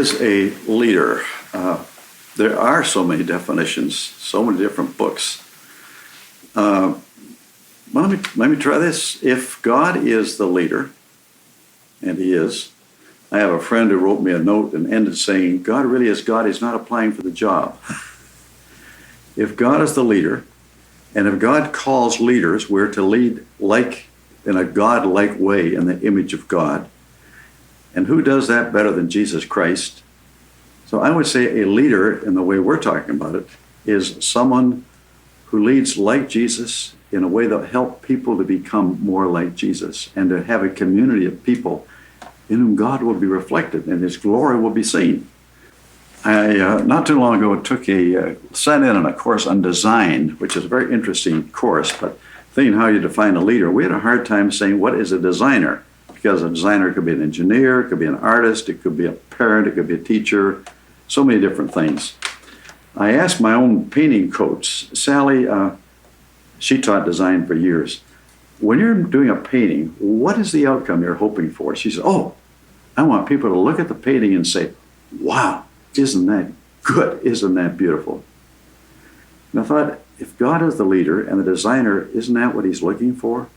is a leader? There are so many definitions, so many different books. Well, let me try this. If God is the leader, and he is, I have a friend who wrote me a note and ended saying, God really is God, he's not applying for the job. If God is the leader, and if God calls leaders, we're to lead like in a God-like way in the image of God. And who does that better than Jesus Christ? So I would say a leader, in the way we're talking about it, is someone who leads like Jesus in a way that helps people to become more like Jesus and to have a community of people in whom God will be reflected and his glory will be seen. I, not too long ago, sat in on a course on design, which is a very interesting course, but thinking how you define a leader, we had a hard time saying what is a designer, because a designer could be an engineer, it could be an artist, it could be a parent, it could be a teacher, so many different things. I asked my own painting coach, Sally, she taught design for years. When you're doing a painting, what is the outcome you're hoping for? She said, oh, I want people to look at the painting and say, wow, isn't that good? Isn't that beautiful? And I thought, if God is the leader and the designer, isn't that what he's looking for?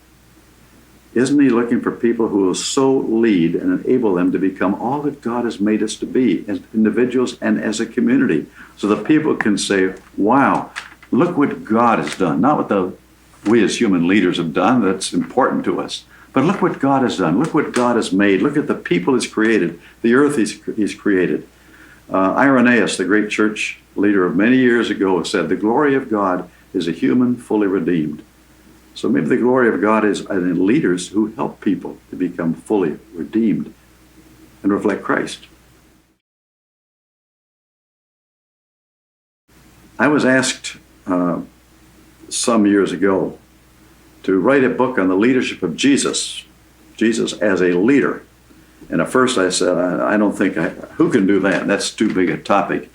Isn't he looking for people who will so lead and enable them to become all that God has made us to be as individuals and as a community, so that people can say, wow, look what God has done. Not what we as human leaders have done, that's important to us. But look what God has done. Look what God has made. Look at the people he's created, the earth he's created. Irenaeus, the great church leader of many years ago, said, the glory of God is a human fully redeemed. So maybe the glory of God is in leaders who help people to become fully redeemed and reflect Christ. I was asked some years ago to write a book on the leadership of Jesus as a leader. And at first I said, I don't think, who can do that? That's too big a topic.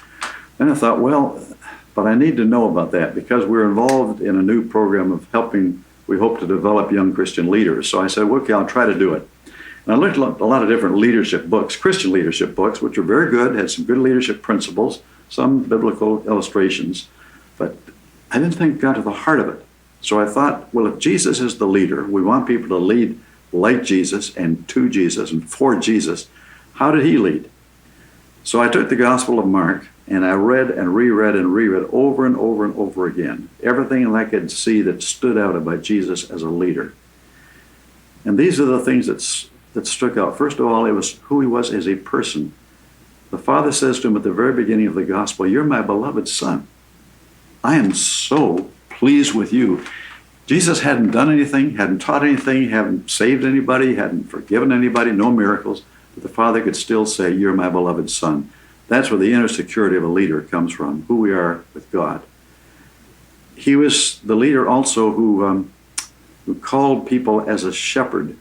Then I thought, well, but I need to know about that because we're involved in a new program of helping, we hope to develop young Christian leaders. So I said, well, okay, I'll try to do it. And I looked at a lot of different leadership books, Christian leadership books, which are very good, had some good leadership principles, some biblical illustrations, but I didn't think got to the heart of it. So I thought, well, if Jesus is the leader, we want people to lead like Jesus and to Jesus and for Jesus. How did he lead? So I took the Gospel of Mark and I read and reread over and over and over again, everything I could see that stood out about Jesus as a leader. And these are the things that struck out. First of all, it was who he was as a person. The Father says to him at the very beginning of the Gospel, you're my beloved Son. I am so pleased with you. Jesus hadn't done anything, hadn't taught anything, hadn't saved anybody, hadn't forgiven anybody, no miracles, but the Father could still say, you're my beloved Son. That's where the inner security of a leader comes from, who we are with God. He was the leader also who called people as a shepherd.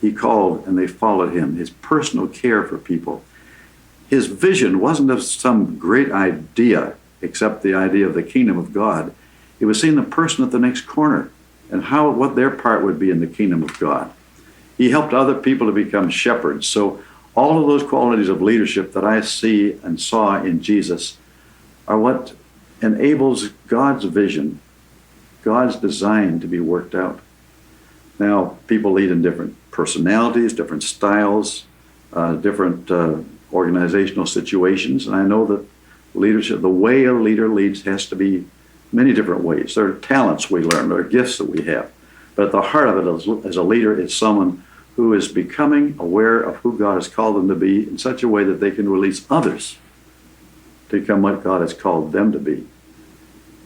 He called and they followed him, his personal care for people. His vision wasn't of some great idea, except the idea of the kingdom of God. It was seeing the person at the next corner and what their part would be in the kingdom of God. He helped other people to become shepherds. So all of those qualities of leadership that I see and saw in Jesus are what enables God's vision, God's design to be worked out. Now, people lead in different personalities, different styles, different organizational situations, and I know that leadership, the way a leader leads has to be many different ways. There are talents we learn, there are gifts that we have. But at the heart of it as a leader is someone who is becoming aware of who God has called them to be in such a way that they can release others to become what God has called them to be.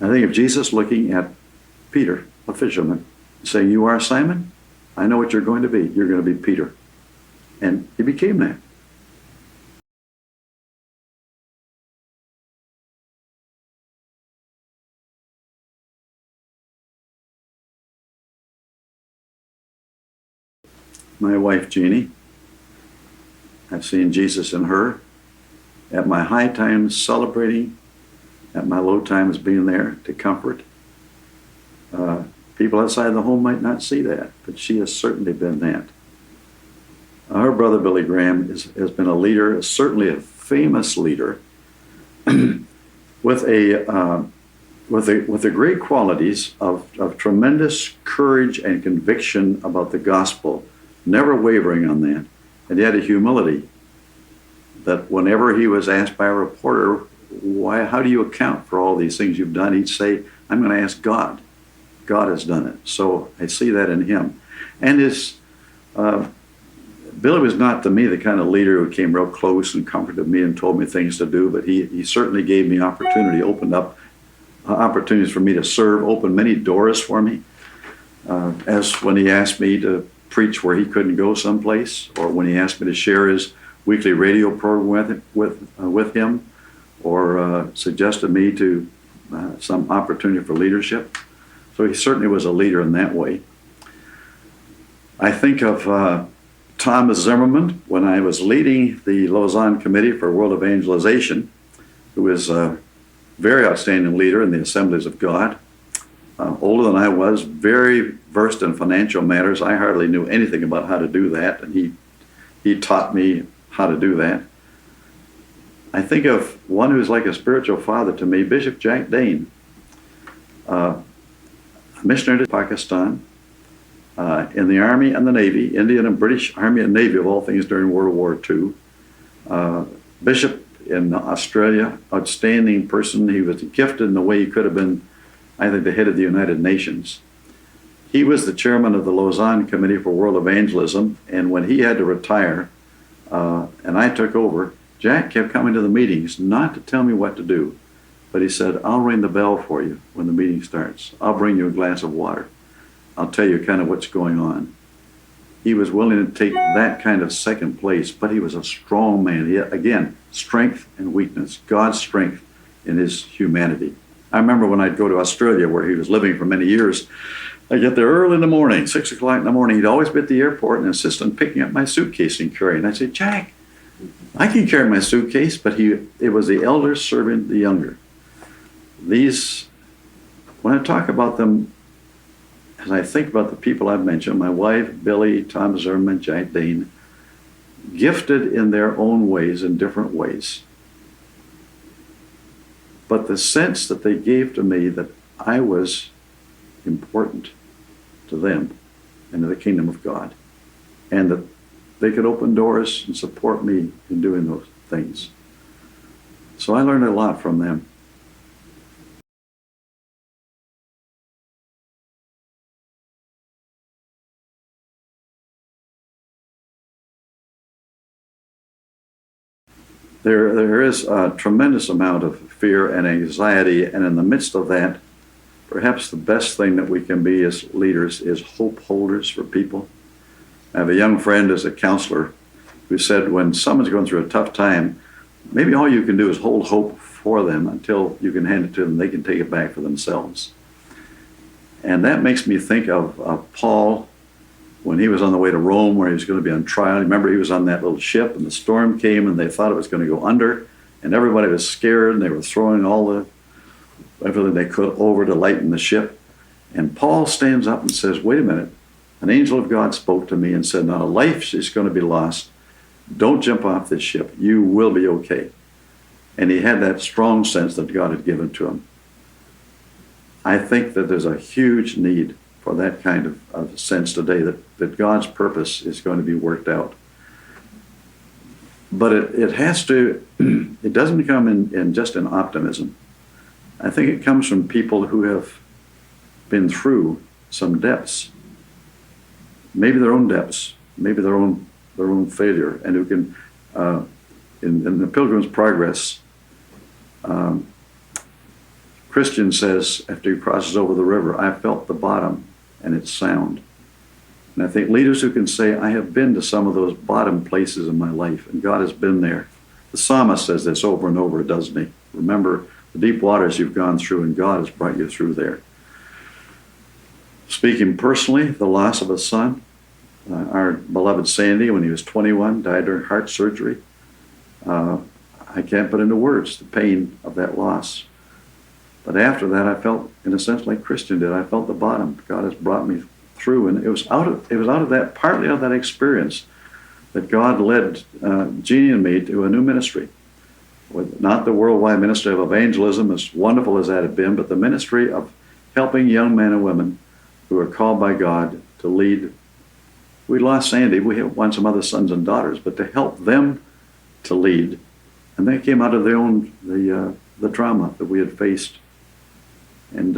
I think of Jesus looking at Peter, a fisherman, saying, you are Simon? I know what you're going to be. You're going to be Peter. And he became that. My wife, Jeannie, I've seen Jesus in her. At my high times celebrating, at my low times being there to comfort. People outside the home might not see that, but she has certainly been that. Our brother Billy Graham has been a leader, certainly a famous leader, with the great qualities of tremendous courage and conviction about the gospel, never wavering on that, and yet a humility that whenever he was asked by a reporter, how do you account for all these things you've done? He'd say, I'm going to ask God. God has done it. So I see that in him. And Billy was not, to me, the kind of leader who came real close and comforted me and told me things to do, but he certainly gave me opportunity, opened up opportunities for me to serve, opened many doors for me. As when he asked me to preach where he couldn't go someplace, or when he asked me to share his weekly radio program with him, or suggested me to some opportunity for leadership. So he certainly was a leader in that way. I think of Thomas Zimmerman when I was leading the Lausanne Committee for World Evangelization, who is a very outstanding leader in the Assemblies of God. Older than I was, very versed in financial matters. I hardly knew anything about how to do that, and he taught me how to do that. I think of one who's like a spiritual father to me, Bishop Jack Dane, a missionary to Pakistan, in the Army and the Navy, Indian and British Army and Navy of all things during World War II. Bishop in Australia, outstanding person. He was gifted in the way he could have been, I think, the head of the United Nations. He was the chairman of the Lausanne Committee for World Evangelism, and when he had to retire, and I took over, Jack kept coming to the meetings, not to tell me what to do, but he said, I'll ring the bell for you when the meeting starts. I'll bring you a glass of water. I'll tell you kind of what's going on. He was willing to take that kind of second place, but he was a strong man. He had, again, strength and weakness, God's strength in his humanity. I remember when I'd go to Australia, where he was living for many years, I'd get there early in the morning, 6 o'clock in the morning. He'd always be at the airport and insist on picking up my suitcase and carrying. I'd say, Jack, I can carry my suitcase, but it was the elders serving the younger. These, when I talk about them, as I think about the people I've mentioned, my wife, Billy, Tom Zimmerman, Jack Dane, gifted in their own ways, in different ways. But the sense that they gave to me that I was important to them and to the kingdom of God, and that they could open doors and support me in doing those things. So I learned a lot from them. There is a tremendous amount of fear and anxiety, and in the midst of that, perhaps the best thing that we can be as leaders is hope holders for people. I have a young friend as a counselor who said when someone's going through a tough time, maybe all you can do is hold hope for them until you can hand it to them, they can take it back for themselves. And that makes me think of Paul when he was on the way to Rome, where he was going to be on trial. Remember, he was on that little ship, and the storm came, and they thought it was going to go under, and everybody was scared, and they were throwing everything they could over to lighten the ship. And Paul stands up and says, wait a minute, an angel of God spoke to me and said, not a life is going to be lost. Don't jump off this ship. You will be okay. And he had that strong sense that God had given to him. I think that there's a huge need for that kind of sense today, that God's purpose is going to be worked out. But it has to, it doesn't come in just in optimism. I think it comes from people who have been through some depths, maybe their own depths, maybe their own failure, and who can, in the Pilgrim's Progress, Christian says after he crosses over the river, I felt the bottom and its sound. And I think leaders who can say, I have been to some of those bottom places in my life, and God has been there. The psalmist says this over and over, doesn't he? Remember the deep waters you've gone through, and God has brought you through there. Speaking personally, the loss of a son, our beloved Sandy, when he was 21, died during heart surgery. I can't put into words the pain of that loss. But after that, I felt, in a sense, like Christian did. I felt the bottom. God has brought me through, and it was out of that, partly out of that experience, that God led Jeannie and me to a new ministry. With not the worldwide ministry of evangelism, as wonderful as that had been, but the ministry of helping young men and women who are called by God to lead. We lost Sandy. We won some other sons and daughters, but to help them to lead. And they came out of their own, the trauma that we had faced. And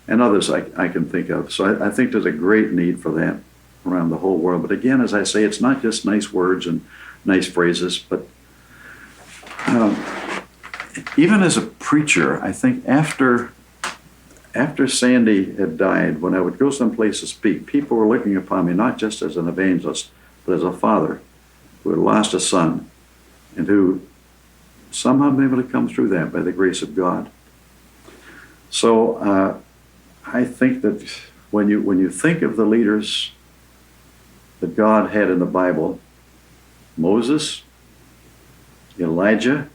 others I can think of. So I think there's a great need for that around the whole world. But again, as I say, it's not just nice words and nice phrases, but even as a preacher, I think after Sandy had died, when I would go someplace to speak, people were looking upon me not just as an evangelist, but as a father who had lost a son and who somehow been able to come through that by the grace of God. So I think that when you think of the leaders that God had in the Bible, Moses, Elijah,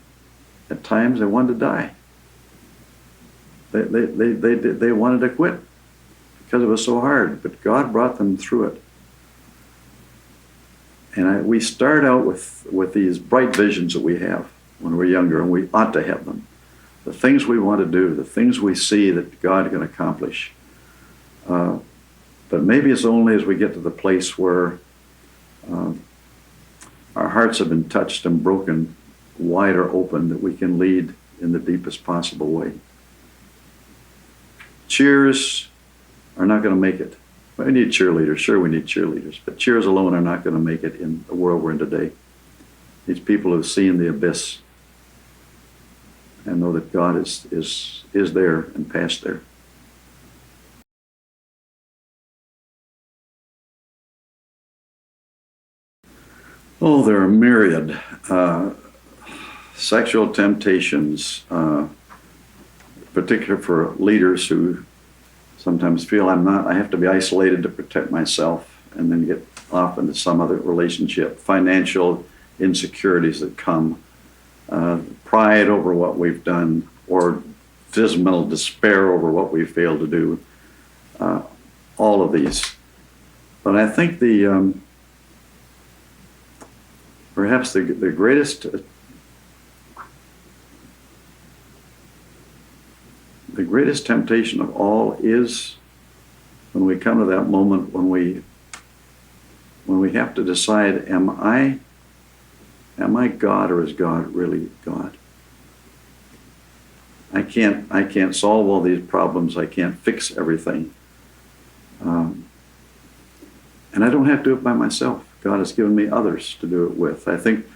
at times they wanted to die. They wanted to quit because it was so hard, but God brought them through it. And we start out with these bright visions that we have when we're younger, and we ought to have them. The things we want to do, the things we see that God can accomplish. But maybe it's only as we get to the place where our hearts have been touched and broken wider open that we can lead in the deepest possible way. Cheers are not going to make it. We need cheerleaders. Sure, we need cheerleaders. But cheers alone are not going to make it in the world we're in today. These people who've seen the abyss and know that God is there and past there. Oh, there are myriad sexual temptations, particularly for leaders who sometimes feel I have to be isolated to protect myself and then get off into some other relationship. Financial insecurities that come, pride over what we've done, or dismal despair over what we failed to do. All of these. But I think perhaps the greatest temptation of all is when we come to that moment when we have to decide, am I God, or is God really God? I can't solve all these problems. I can't fix everything. And I don't have to do it by myself. God has given me others to do it with. I think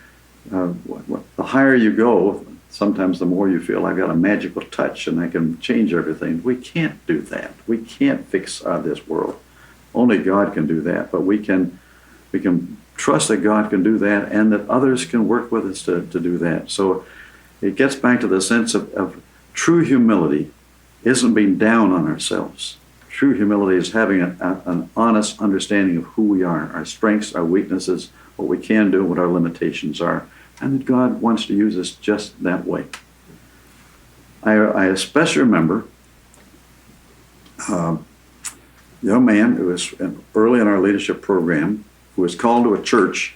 the higher you go, sometimes the more you feel I've got a magical touch and I can change everything. We can't do that. We can't fix this world. Only God can do that. But we can trust that God can do that, and that others can work with us to do that. So it gets back to the sense of true humility isn't being down on ourselves. True humility is having an honest understanding of who we are, our strengths, our weaknesses, what we can do, what our limitations are, and that God wants to use us just that way. I especially remember a young man who was early in our leadership program who was called to a church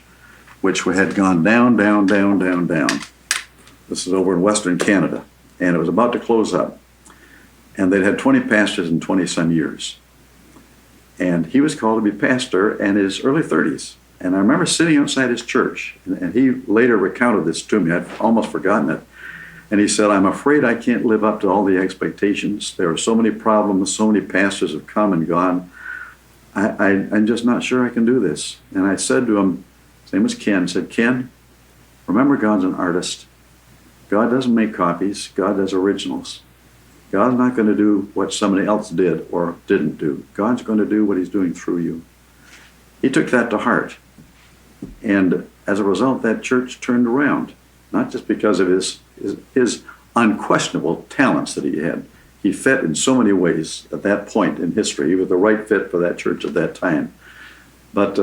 which had gone down. This is over in Western Canada, and it was about to close up. And they'd had 20 pastors in 20-some years. And he was called to be pastor in his early 30s. And I remember sitting outside his church, and he later recounted this to me. I'd almost forgotten it. And he said, I'm afraid I can't live up to all the expectations. There are so many problems, so many pastors have come and gone. I'm just not sure I can do this. And I said to him, his name was Ken, said, Ken, remember God's an artist. God doesn't make copies. God does originals. God's not going to do what somebody else did or didn't do. God's going to do what he's doing through you. He took that to heart. And as a result, that church turned around, not just because of his unquestionable talents that he had. He fit in so many ways at that point in history. He was the right fit for that church at that time. But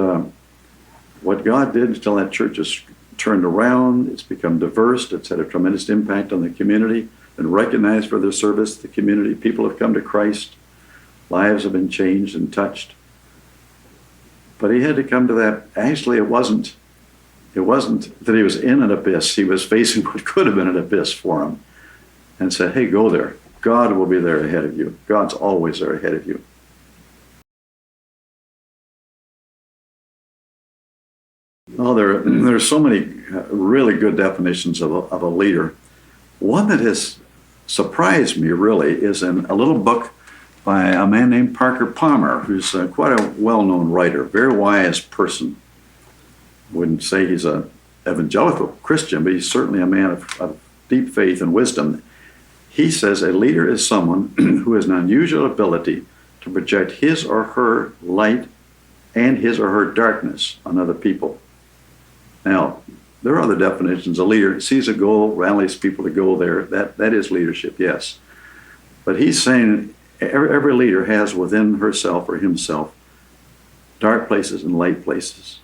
what God did until that church has turned around, it's become diverse, it's had a tremendous impact on the community, been recognized for their service to the community. People have come to Christ. Lives have been changed and touched. But he had to come to that. Actually, it wasn't that he was in an abyss. He was facing what could have been an abyss for him and said, hey, go there. God will be there ahead of you. God's always there ahead of you. Oh, there are so many really good definitions of a leader. One that has surprised me really is in a little book by a man named Parker Palmer, who's quite a well-known writer, very wise person. Wouldn't say he's an evangelical Christian, but he's certainly a man of deep faith and wisdom. He says a leader is someone who has an unusual ability to project his or her light and his or her darkness on other people. Now, there are other definitions. A leader sees a goal, rallies people to go there. That is leadership, yes. But he's saying every leader has within herself or himself dark places and light places.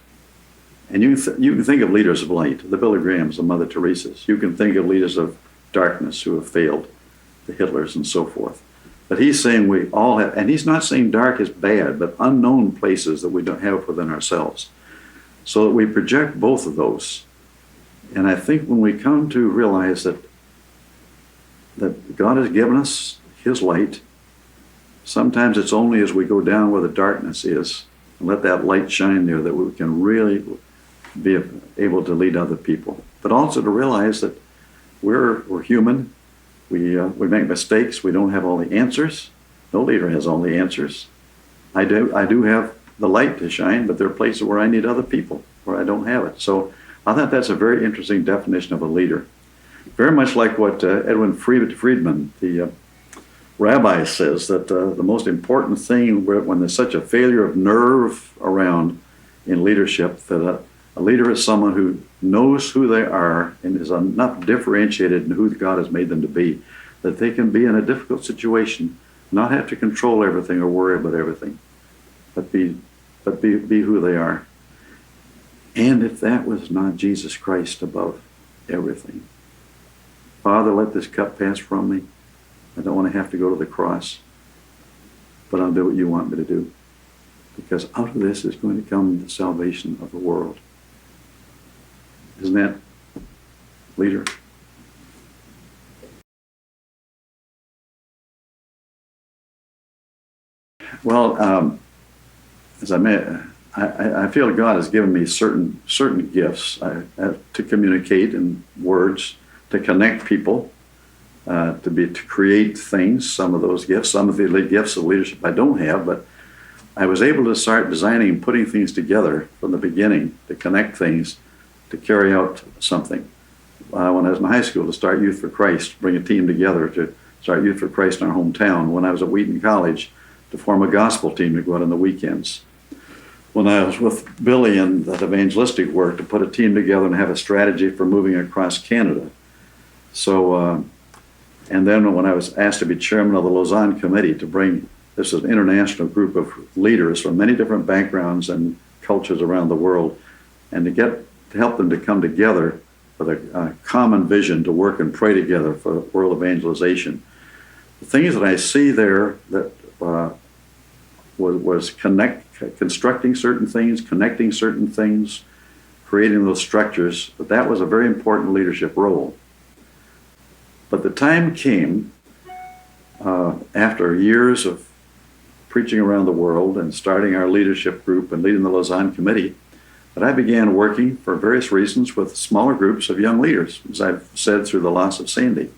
And you can think of leaders of light, the Billy Grahams, the Mother Teresas. You can think of leaders of darkness who have failed, the Hitlers and so forth. But he's saying we all have, and he's not saying dark is bad, but unknown places that we don't have within ourselves. So that we project both of those. And I think when we come to realize that God has given us his light, sometimes it's only as we go down where the darkness is and let that light shine there that we can really be able to lead other people. But also to realize that we're human. We make mistakes. We don't have all the answers. No leader has all the answers. I do have the light to shine, but there are places where I need other people, where I don't have it. So I thought that's a very interesting definition of a leader. Very much like what Edwin Friedman, the rabbi, says, that the most important thing when there's such a failure of nerve around in leadership, that a leader is someone who knows who they are and is enough differentiated in who God has made them to be, that they can be in a difficult situation, not have to control everything or worry about everything, but be who they are. And if that was not Jesus Christ above everything, Father, let this cup pass from me. I don't want to have to go to the cross, but I'll do what you want me to do, because out of this is going to come the salvation of the world. Isn't that, leader? Well, as I feel God has given me certain gifts to communicate in words, to connect people, to create things. Some of those gifts, some of the gifts of leadership I don't have, but I was able to start designing and putting things together from the beginning to connect things, to carry out something. When I was in high school, to start Youth for Christ, bring a team together to start Youth for Christ in our hometown. When I was at Wheaton College, to form a gospel team to go out on the weekends. When I was with Billy in that evangelistic work, to put a team together and have a strategy for moving across Canada. So, and then when I was asked to be chairman of the Lausanne Committee, to bring, this is an international group of leaders from many different backgrounds and cultures around the world, and to help them to come together with a common vision to work and pray together for world evangelization. The things that I see there that was constructing certain things, connecting certain things, creating those structures, but that was a very important leadership role. But the time came after years of preaching around the world and starting our leadership group and leading the Lausanne Committee, that I began working for various reasons with smaller groups of young leaders, as I've said through the loss of Sandy.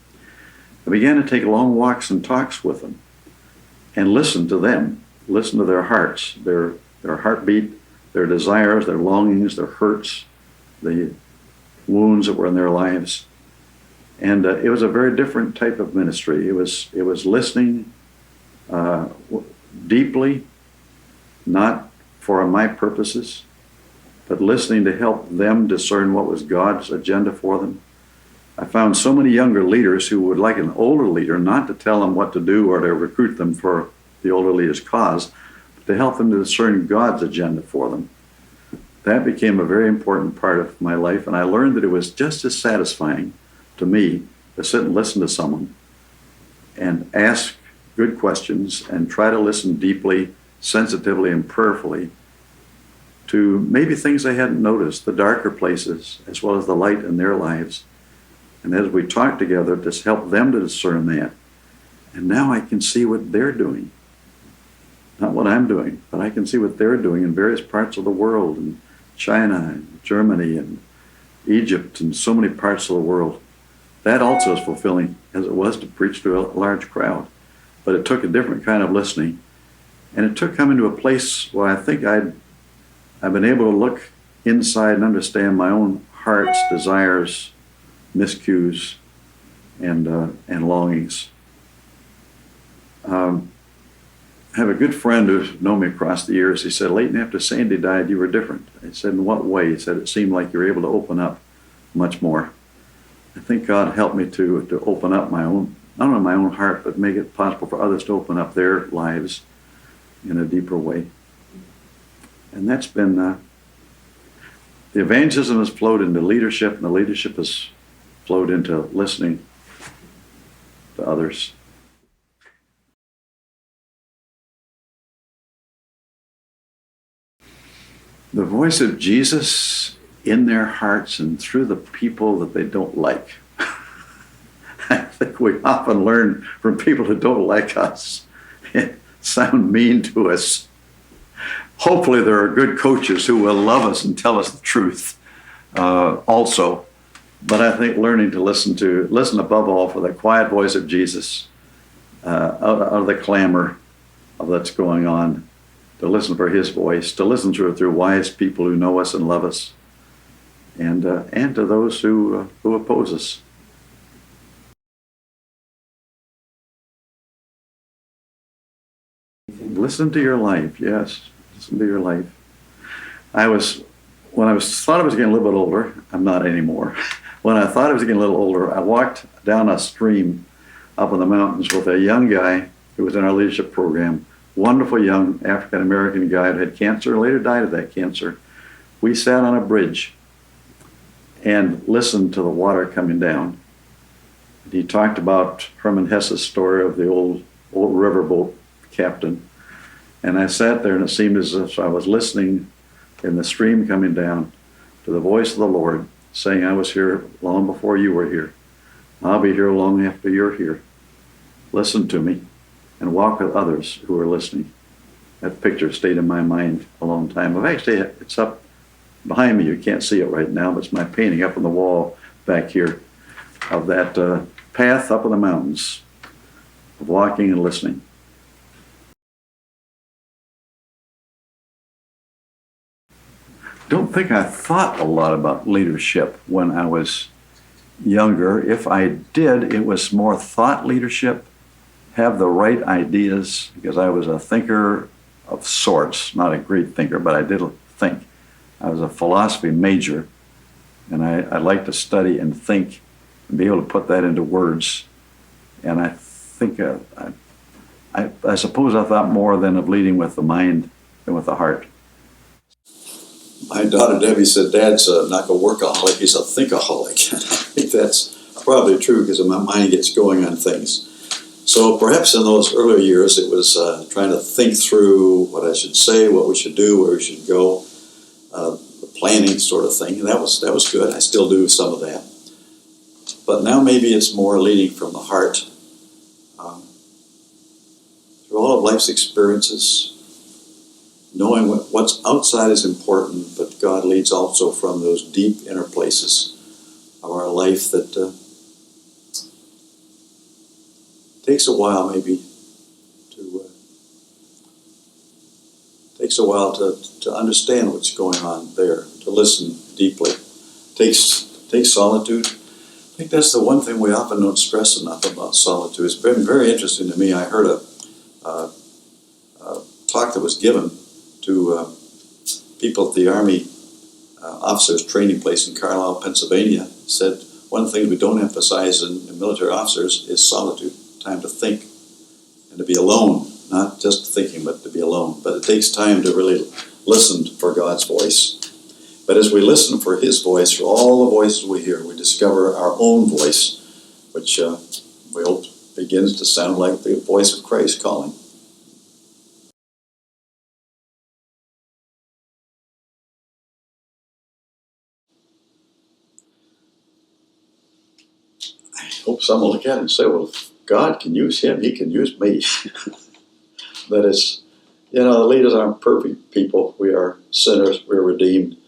I began to take long walks and talks with them and listen to them, listen to their hearts, their heartbeat, their desires, their longings, their hurts, the wounds that were in their lives. And it was a very different type of ministry. It was listening deeply, not for my purposes, but listening to help them discern what was God's agenda for them. I found so many younger leaders who would like an older leader not to tell them what to do or to recruit them for the older leader's cause, but to help them to discern God's agenda for them. That became a very important part of my life, and I learned that it was just as satisfying to me to sit and listen to someone and ask good questions and try to listen deeply, sensitively, and prayerfully, to maybe things they hadn't noticed, the darker places, as well as the light in their lives. And as we talk together, just help them to discern that. And now I can see what they're doing. Not what I'm doing, but I can see what they're doing in various parts of the world, in China and Germany and Egypt and so many parts of the world. That also is fulfilling, as it was to preach to a large crowd. But it took a different kind of listening. And it took coming to a place where I think I've been able to look inside and understand my own heart's desires, miscues, and longings. I have a good friend who's known me across the years. He said, "Leighton, after Sandy died, you were different." I said, "In what way?" He said, "It seemed like you were able to open up much more." I think God helped me to open up my own, not only my own heart, but make it possible for others to open up their lives in a deeper way. And that's been, the evangelism has flowed into leadership, and the leadership has flowed into listening to others. The voice of Jesus in their hearts and through the people that they don't like. I think we often learn from people who don't like us, sound mean to us. Hopefully there are good coaches who will love us and tell us the truth also. But I think learning to listen above all for the quiet voice of Jesus, out of the clamor of what's going on, to listen for his voice, to listen through wise people who know us and love us, and to those who oppose us. Listen to your life, yes. Listen to your life. When I thought I was getting a little bit older, I'm not anymore. When I thought I was getting a little older, I walked down a stream up in the mountains with a young guy who was in our leadership program. Wonderful young African-American guy who had cancer and later died of that cancer. We sat on a bridge and listened to the water coming down. He talked about Herman Hesse's story of the old riverboat captain. And I sat there, and it seemed as if I was listening in the stream coming down to the voice of the Lord saying, "I was here long before you were here. I'll be here long after you're here. Listen to me and walk with others who are listening." That picture stayed in my mind a long time. Actually, it's up behind me. You can't see it right now, but it's my painting up on the wall back here of that path up in the mountains of walking and listening. Don't think I thought a lot about leadership when I was younger. If I did, it was more thought leadership, have the right ideas, because I was a thinker of sorts, not a great thinker, but I did think. I was a philosophy major, and I like to study and think and be able to put that into words. And I think, I suppose I thought more than of leading with the mind than with the heart. My daughter Debbie said, "Dad's not a workaholic, he's a thinkaholic." And I think that's probably true because my mind gets going on things. So perhaps in those earlier years it was trying to think through what I should say, what we should do, where we should go, the planning sort of thing. And that was good. I still do some of that. But now maybe it's more leading from the heart. Through all of life's experiences, knowing what's outside is important, but God leads also from those deep inner places of our life that takes a while maybe to understand what's going on there, to listen deeply. Takes solitude. I think that's the one thing we often don't stress enough about solitude. It's been very interesting to me. I heard a talk that was given to people at the Army officers training place in Carlisle, Pennsylvania. Said one of the things we don't emphasize in military officers is solitude, time to think and to be alone, not just thinking, but to be alone. But it takes time to really listen for God's voice. But as we listen for his voice, for all the voices we hear, we discover our own voice, which we hope begins to sound like the voice of Christ calling. hope someone will look at it and say, well, if God can use him, he can use me. That it's, the leaders aren't perfect people. We are sinners. We're redeemed.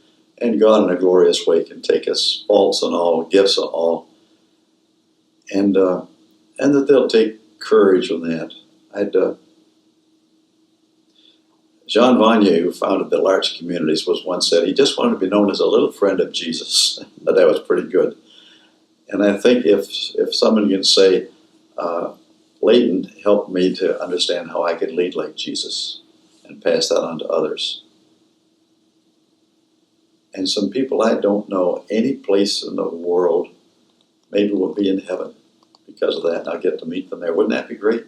And God in a glorious way can take us faults and all, gifts and all. And that they'll take courage in that. Jean Vanier, who founded the Larch Communities, was once said he just wanted to be known as a little friend of Jesus. That was pretty good. And I think if someone can say, Leighton helped me to understand how I could lead like Jesus and pass that on to others. And some people I don't know any place in the world maybe will be in heaven because of that, and I'll get to meet them there. Wouldn't that be great?